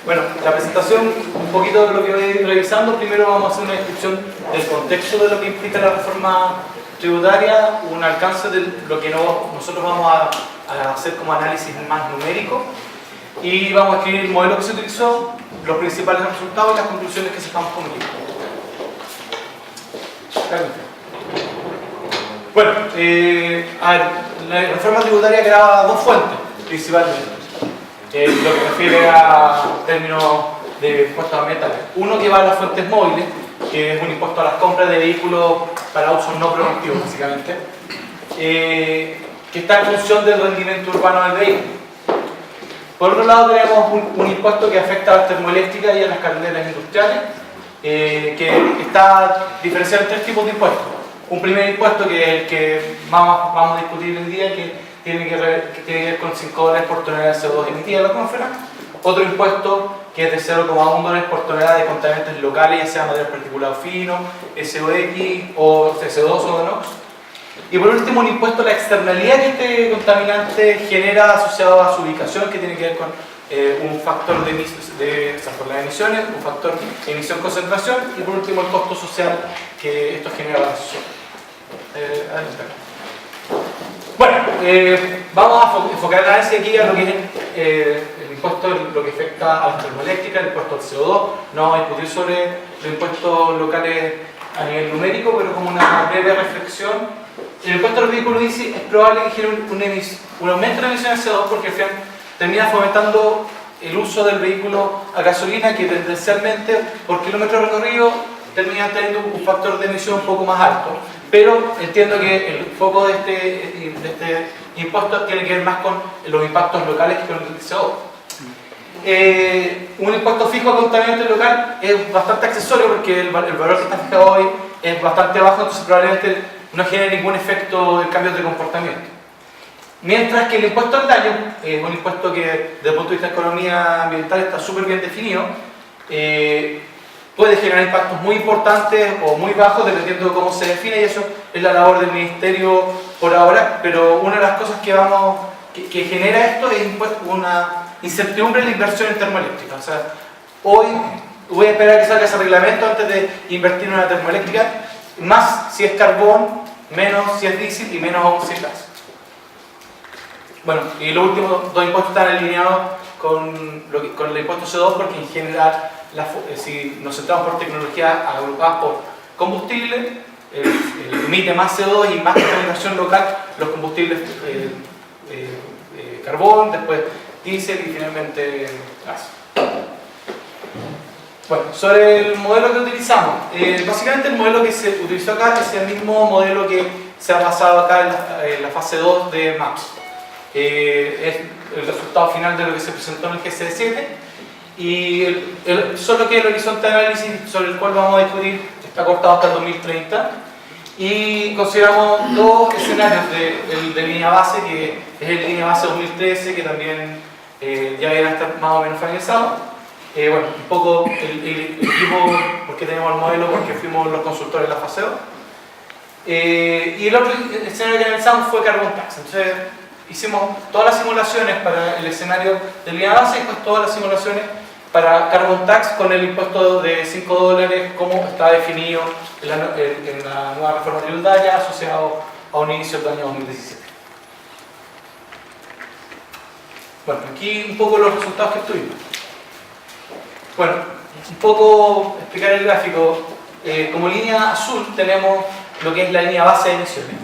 Bueno, la presentación, un poquito de lo que voy a ir revisando. Primero vamos a hacer una descripción del contexto de lo que implica la reforma tributaria, un alcance de lo que nosotros vamos a hacer como análisis más numérico, y vamos a escribir el modelo que se utilizó, los principales resultados y las conclusiones que sacamos con el libro. Bueno, a ver, la reforma tributaria creaba dos fuentes principalmente. Lo que refiere a términos de impuestos ambientales. Uno que va a las fuentes móviles, que es un impuesto a las compras de vehículos para usos no productivos, básicamente, que está en función del rendimiento urbano del vehículo. Por otro lado, tenemos un impuesto que afecta a las termoeléctricas y a las calderas industriales, que está diferenciado en tres tipos de impuestos. Un primer impuesto, que es el que vamos a discutir hoy día, que tiene que ver con $5 por tonelada de CO2 emitida en la atmósfera. Otro impuesto que es de $0,1 por tonelada de contaminantes locales, ya sea material particulado fino, SOX o CO2 o NOx. Y por último, un impuesto a la externalidad que este contaminante genera asociado a su ubicación, que tiene que ver con un factor por las emisiones, un factor de emisión-concentración, y por último el costo social que esto genera a la sociedad. Bueno, vamos a enfocar el análisis aquí a lo que es el impuesto, lo que afecta a las termoeléctricas, el impuesto al CO2. No vamos a discutir sobre los impuestos locales a nivel numérico, pero como una breve reflexión. El impuesto a los vehículos diésel es probable que genere un aumento de la emisión de CO2, porque al final termina fomentando el uso del vehículo a gasolina, que tendencialmente por kilómetro recorrido termina teniendo un factor de emisión un poco más alto. Pero entiendo que el foco de este impuesto tiene que ver más con los impactos locales que con el CO2. Un impuesto fijo a contaminante local es bastante accesorio, porque el valor que está fijado hoy es bastante bajo, entonces probablemente no genere ningún efecto de cambios de comportamiento. Mientras que el impuesto al daño es un impuesto que desde el punto de vista de economía ambiental está súper bien definido. Puede generar impactos muy importantes o muy bajos dependiendo de cómo se define, y eso es la labor del Ministerio por ahora. Pero una de las cosas que genera esto es una incertidumbre en la inversión en termoeléctrica. O sea, hoy voy a esperar a que salga ese reglamento antes de invertir en una termoeléctrica, más si es carbón, menos si es diésel y menos aún si es gas. Bueno, y los últimos dos impuestos están alineados con el impuesto CO2, porque en general, si nos centramos por tecnologías agrupadas por combustible, emite más CO2 y más contaminación local los combustibles carbón, después diésel y finalmente gas. Bueno, sobre el modelo que utilizamos, básicamente el modelo que se utilizó acá es el mismo modelo que se ha basado acá en la fase 2 de MAPS. Es el resultado final de lo que se presentó en el GCD7, y solo que el horizonte de análisis sobre el cual vamos a discutir está cortado hasta el 2030, y consideramos dos escenarios de línea base, que es el línea base 2013, que también ya viene a estar más o menos finalizado. Bueno, un poco el equipo, porque tenemos el modelo, porque fuimos los consultores de la fase 2. Y el otro escenario que analizamos fue Carbon Tax. Entonces hicimos todas las simulaciones para el escenario de línea base y pues todas las simulaciones para Carbon Tax con el impuesto de $5, como está definido en la nueva reforma tributaria asociado a un inicio del año 2017. Bueno, aquí un poco los resultados que obtuvimos. Bueno, un poco explicar el gráfico. Como línea azul tenemos lo que es la línea base de emisiones,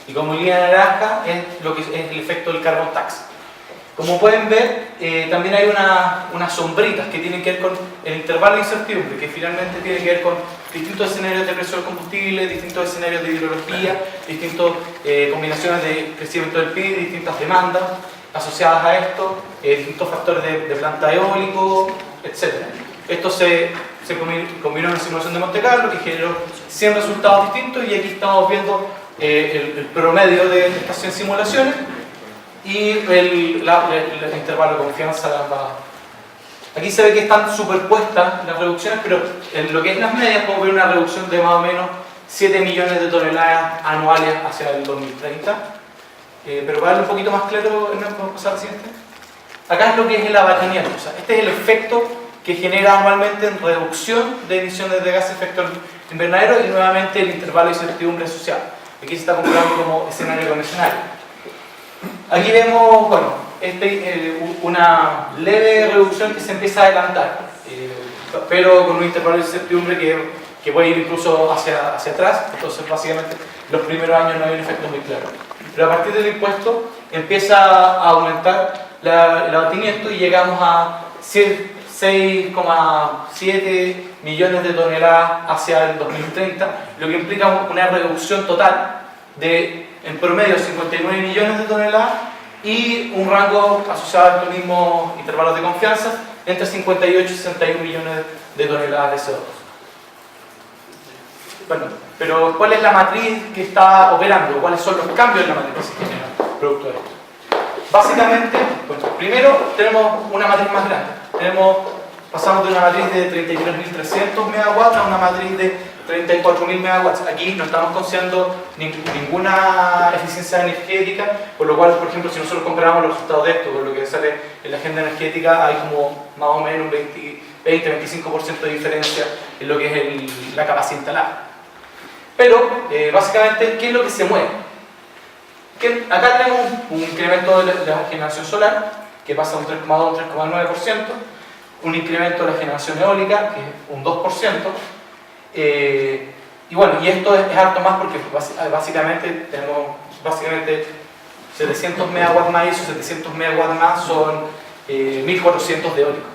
y como línea naranja es lo que es el efecto del Carbon Tax. Como pueden ver, también hay unas sombritas que tienen que ver con el intervalo de incertidumbre, que finalmente tiene que ver con distintos escenarios de precio del combustible, distintos escenarios de hidrología, distintas combinaciones de crecimiento del PIB, distintas demandas asociadas a esto, distintos factores de planta eólico, etc. Esto se combinó en una simulación de Monte Carlo que generó 100 resultados distintos, y aquí estamos viendo el promedio de estas 100 simulaciones y el intervalo de confianza de ambas. Aquí se ve que están superpuestas las reducciones, pero en lo que es las medias podemos ver una reducción de más o menos 7 millones de toneladas anuales hacia el 2030. Pero para darle un poquito más claro, ¿podemos pasar al siguiente? acá es lo que es el abatimiento. O sea, este es el efecto que genera anualmente en reducción de emisiones de gases de efecto invernadero y nuevamente el intervalo de incertidumbre social. Aquí se está comparando como escenario convencional. Aquí vemos, bueno, una leve reducción que se empieza a adelantar, pero con un intervalo de incertidumbre que puede ir incluso hacia atrás. Entonces, básicamente, los primeros años no hay un efecto muy claro. Pero a partir del impuesto empieza a aumentar el abatimiento y llegamos a 6,7 millones de toneladas hacia el 2030, lo que implica una reducción total de, en promedio, 59 millones de toneladas y un rango asociado a estos mismos intervalos de confianza entre 58 y 61 millones de toneladas de CO2. Bueno, pero ¿cuál es la matriz que está operando? ¿Cuáles son los cambios en la matriz que se generan producto de esto? Básicamente, bueno, primero tenemos una matriz más grande. Pasamos de una matriz de 33.300 megawatts a una matriz de 34.000 megawatts. Aquí no estamos considerando ninguna eficiencia energética, por lo cual, por ejemplo, si nosotros comparamos los resultados de esto con lo que sale en la agenda energética, hay como más o menos un 20-25% de diferencia en lo que es la capacidad instalada. Pero, básicamente, ¿qué es lo que se mueve? Acá tenemos un incremento de la generación solar, que pasa de un 3,2-3,9%, un incremento de la generación eólica, que es un 2%, y bueno, y esto es harto más porque básicamente tenemos 700 megawatts más y esos 700 megawatts más son 1.400 de eólico.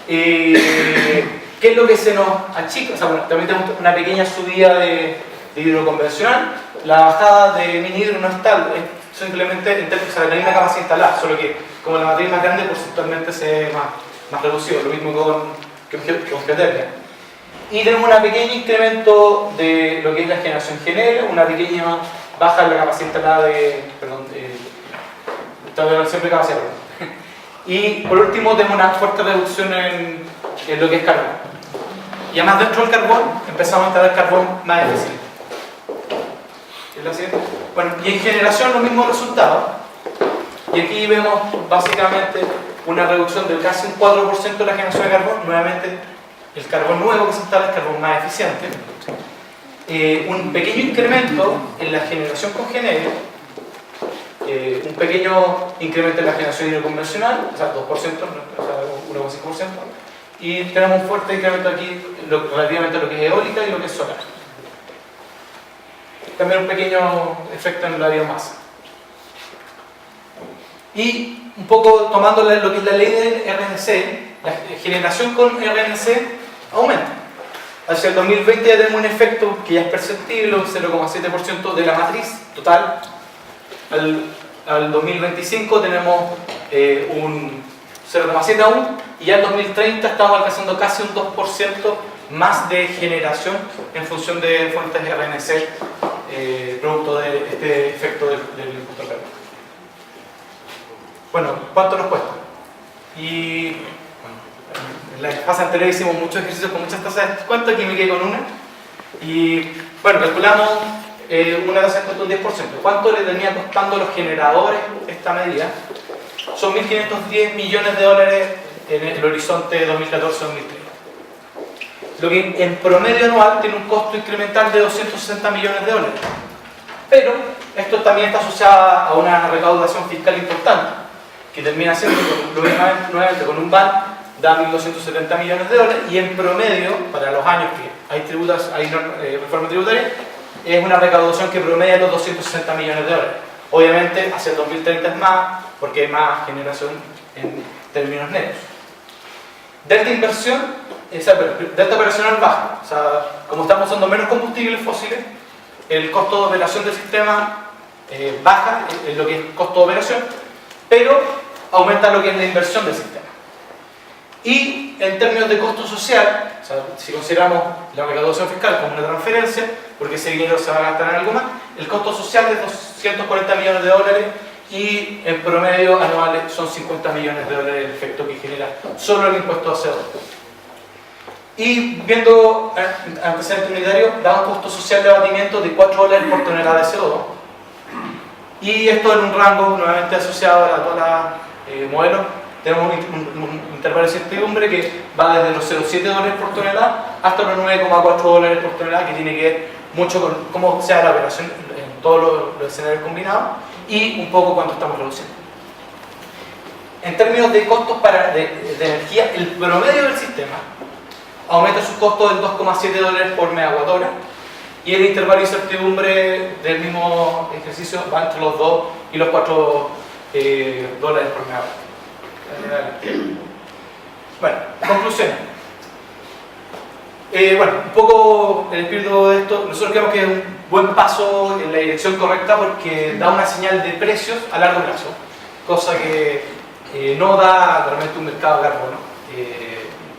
¿Qué es lo que se nos achica? O sea, bueno, también tenemos una pequeña subida de hidro convencional. La bajada de mini hidro no es tal, es simplemente en términos de la misma capacidad instalada, solo que como la matriz más grande, porcentualmente se ve más reducido, lo mismo con geotérmica. Y tenemos un pequeño incremento de lo que es la generación genérica, una pequeña baja en la capacidad instalada siempre capacidad. Y por último tenemos una fuerte reducción en lo que es carbón. Y además dentro del carbón empezamos a instalar carbón más eficiente. ¿Es la siguiente? Bueno, y en generación los mismos resultados. Y aquí vemos básicamente una reducción de casi un 4% de la generación de carbón. Nuevamente, el carbón nuevo que se instala es carbón más eficiente. Un pequeño incremento en la generación con genérico. Un pequeño incremento en la generación hidroconvencional, o sea, 2%, o sea, 1,5%. Y tenemos un fuerte incremento aquí relativamente a lo que es eólica y lo que es solar. También un pequeño efecto en la biomasa. Y un poco tomando lo que es la ley del RNC, la generación con RNC aumenta. Hacia el 2020 ya tenemos un efecto que ya es perceptible, un 0,7% de la matriz total. Al 2025 tenemos un 0,7 aún, y ya en 2030 estamos alcanzando casi un 2% más de generación en función de fuentes de RNC, producto de este efecto del impuesto al carbono. Bueno, ¿cuánto nos cuesta? Y bueno, en la fase anterior hicimos muchos ejercicios con muchas tasas de descuento, aquí me quedé con una. Y bueno, calculamos una tasa de descuento de un 10%. ¿Cuánto le venía costando a los generadores esta medida? Son 1.510 millones de dólares en el horizonte 2014-2030. Lo que en promedio anual tiene un costo incremental de 260 millones de dólares. Pero esto también está asociado a una recaudación fiscal importante, que termina siendo, nuevamente con un VAT, da 1.270 millones de dólares, y en promedio, para los años que hay reforma tributaria, es una recaudación que promedia los 260 millones de dólares. Obviamente, hacia el 2030 es más, porque hay más generación en términos netos. Delta inversión, delta operacional baja. O sea, como estamos usando menos combustibles fósiles, el costo de operación del sistema baja en lo que es costo de operación, pero aumenta lo que es la inversión del sistema. Y en términos de costo social, o sea, si consideramos la recaudación fiscal como una transferencia, porque ese dinero se va a gastar en algo más, el costo social es 240 millones de dólares y en promedio anual son 50 millones de dólares el efecto que genera solo el impuesto a CO2. Y viendo antecedentes unitarios, da un costo social de abatimiento de 4 dólares por tonelada de CO2. Y esto en un rango nuevamente asociado a toda modelos, tenemos un intervalo de incertidumbre que va desde los 0,7 dólares por tonelada hasta los 9,4 dólares por tonelada, que tiene que ver mucho con cómo sea la operación en todos los escenarios combinados y un poco cuánto estamos reduciendo. En términos de costos de energía, el promedio del sistema aumenta sus costos del 2,7 dólares por megawatt hora y el intervalo de incertidumbre del mismo ejercicio va entre los 2 y los 4 dólares por megawatt. Bueno, conclusiones. Bueno, un poco el espíritu de esto, nosotros creemos que es un buen paso en la dirección correcta porque da una señal de precios a largo plazo, cosa que no da realmente un mercado de carbono.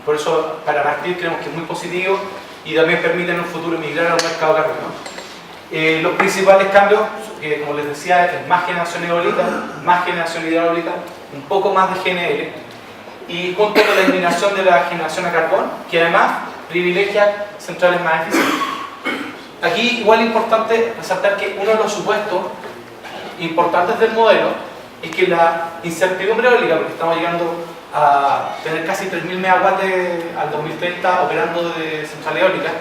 Por eso, para partir, creemos que es muy positivo y también permite en un futuro migrar a un mercado de carbono. Los principales cambios, que como les decía, es más generación eólica, más generación hidráulica, un poco más de GNL, y junto con la eliminación de la generación a carbón, que además privilegia centrales más eficientes. Aquí igual es importante resaltar que uno de los supuestos importantes del modelo es que la incertidumbre eólica, porque estamos llegando a tener casi 3.000 megawatts al 2030 operando de centrales eólicas,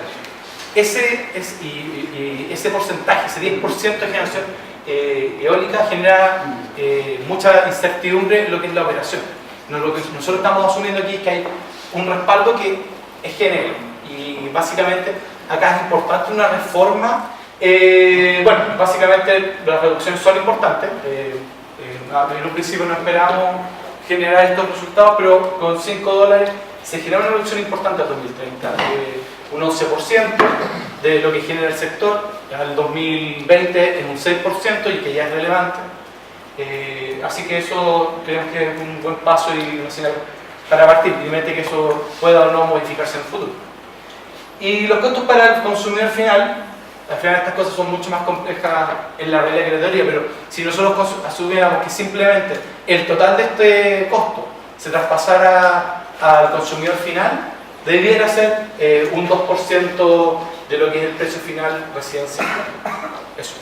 ese porcentaje, ese 10% de generación eólica genera mucha incertidumbre en lo que es la operación. Lo que nosotros estamos asumiendo aquí es que hay un respaldo que es GNL y básicamente acá es importante una reforma. Bueno, básicamente las reducciones son importantes. En un principio no esperábamos generar estos resultados, pero con 5 dólares se genera una reducción importante al 2030, un 11% de lo que genera el sector. Al 2020 es un 6% y que ya es relevante. Así que eso creemos que es un buen paso y una señal para partir, obviamente que eso pueda o no modificarse en el futuro. Y los costos para el consumidor final, al final estas cosas son mucho más complejas en la realidad que en la teoría, pero si nosotros asumiéramos que simplemente el total de este costo se traspasara al consumidor final, debiera ser un 2% de lo que es el precio final residencial. Eso.